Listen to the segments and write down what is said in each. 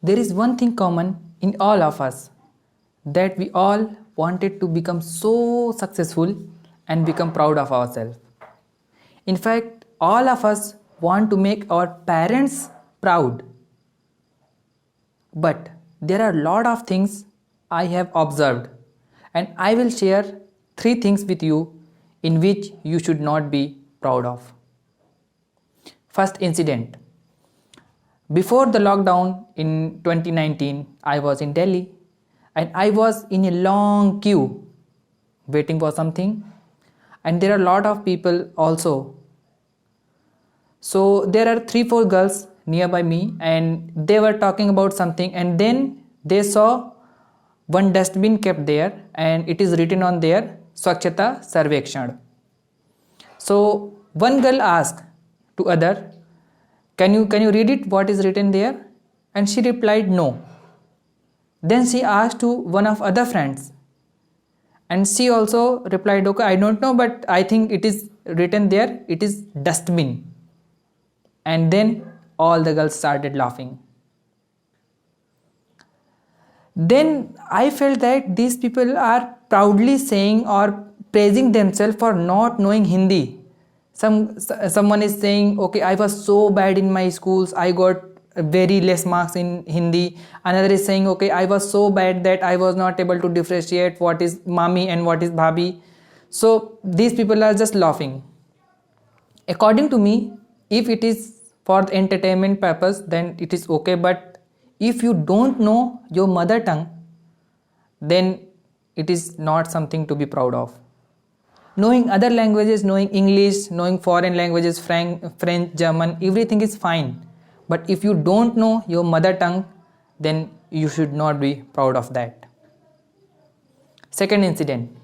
There is one thing common in all of us, that we all wanted to become so successful and become proud of ourselves. In fact, all of us want to make our parents proud. But there are a lot of things I have observed, and I will share 3 things with you in which you should not be proud of. First incident. Before the lockdown in 2019, I was in Delhi and I was in a long queue waiting for something, and there are a lot of people also. So there are 3 4 girls nearby me and they were talking about something, and then they saw one dustbin kept there and it is written on there Swachhata Sarvekshan. So one girl asked to other, can you read it, what is written there? And she replied no. Then she asked to one of other friends and she also replied, okay, I don't know, but I think it is written there, it is dustbin. And then all the girls started laughing. Then I felt that these people are proudly saying or praising themselves for not knowing Hindi. Someone is saying, okay, I was so bad in my schools, I got very less marks in Hindi. Another is saying, okay, I was so bad that I was not able to differentiate what is mami and what is bhabi. So these people are just laughing. According to me, if it is for the entertainment purpose, then it is okay. But if you don't know your mother tongue, then it is not something to be proud of. Knowing other languages, knowing English, knowing foreign languages, French, German, everything is fine. But if you don't know your mother tongue, then you should not be proud of that. Second incident.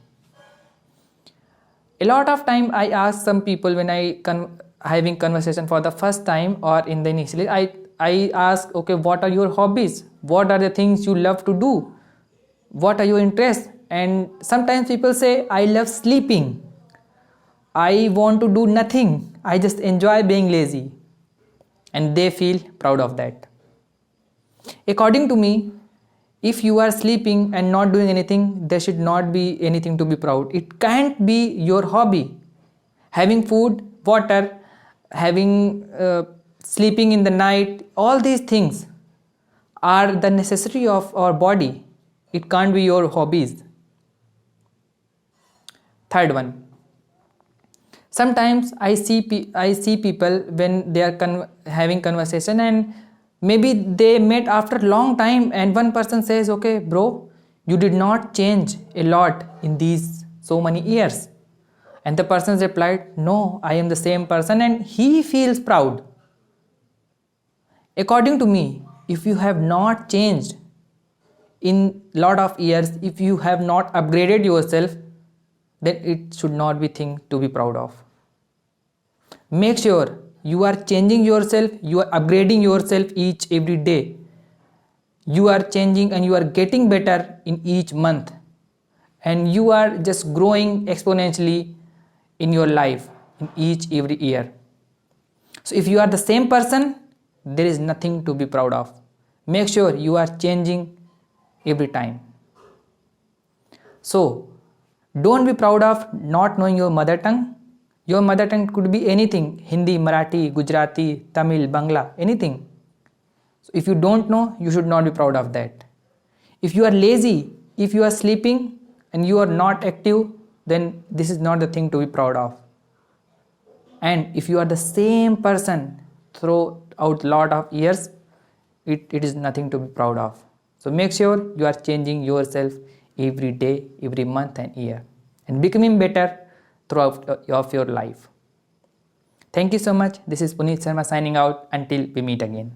A lot of time I ask some people when I having conversation for the first time or in the initially, I ask, okay, what are your hobbies? What are the things you love to do? What are your interests? And sometimes people say, I love sleeping. I want to do nothing. I just enjoy being lazy. And they feel proud of that. According to me, if you are sleeping and not doing anything, there should not be anything to be proud. It can't be your hobby. Having food, water, having sleeping in the night, all these things are the necessity of our body. It can't be your hobbies. Third one. Sometimes I see people when they are having conversation, and maybe they met after a long time, and one person says, okay bro, you did not change a lot in these so many years. And the person replied, no, I am the same person, and he feels proud. According to me, if you have not changed in lot of years, if you have not upgraded yourself, then it should not be thing to be proud of. Make sure you are changing yourself, you are upgrading yourself every day. You are changing and you are getting better in each month, and you are just growing exponentially in your life in every year. So if you are the same person, there is nothing to be proud of. Make sure you are changing every time. So don't be proud of not knowing your mother tongue. Your mother tongue could be anything: Hindi, Marathi, Gujarati, Tamil, Bangla, anything. So if you don't know, you should not be proud of that. If you are lazy, if you are sleeping and you are not active, then this is not the thing to be proud of. And if you are the same person throughout lot of years, it is nothing to be proud of. So make sure you are changing yourself every day, every month and year, and becoming better throughout of your life. Thank you so much. This is Puneet Sharma signing out until we meet again.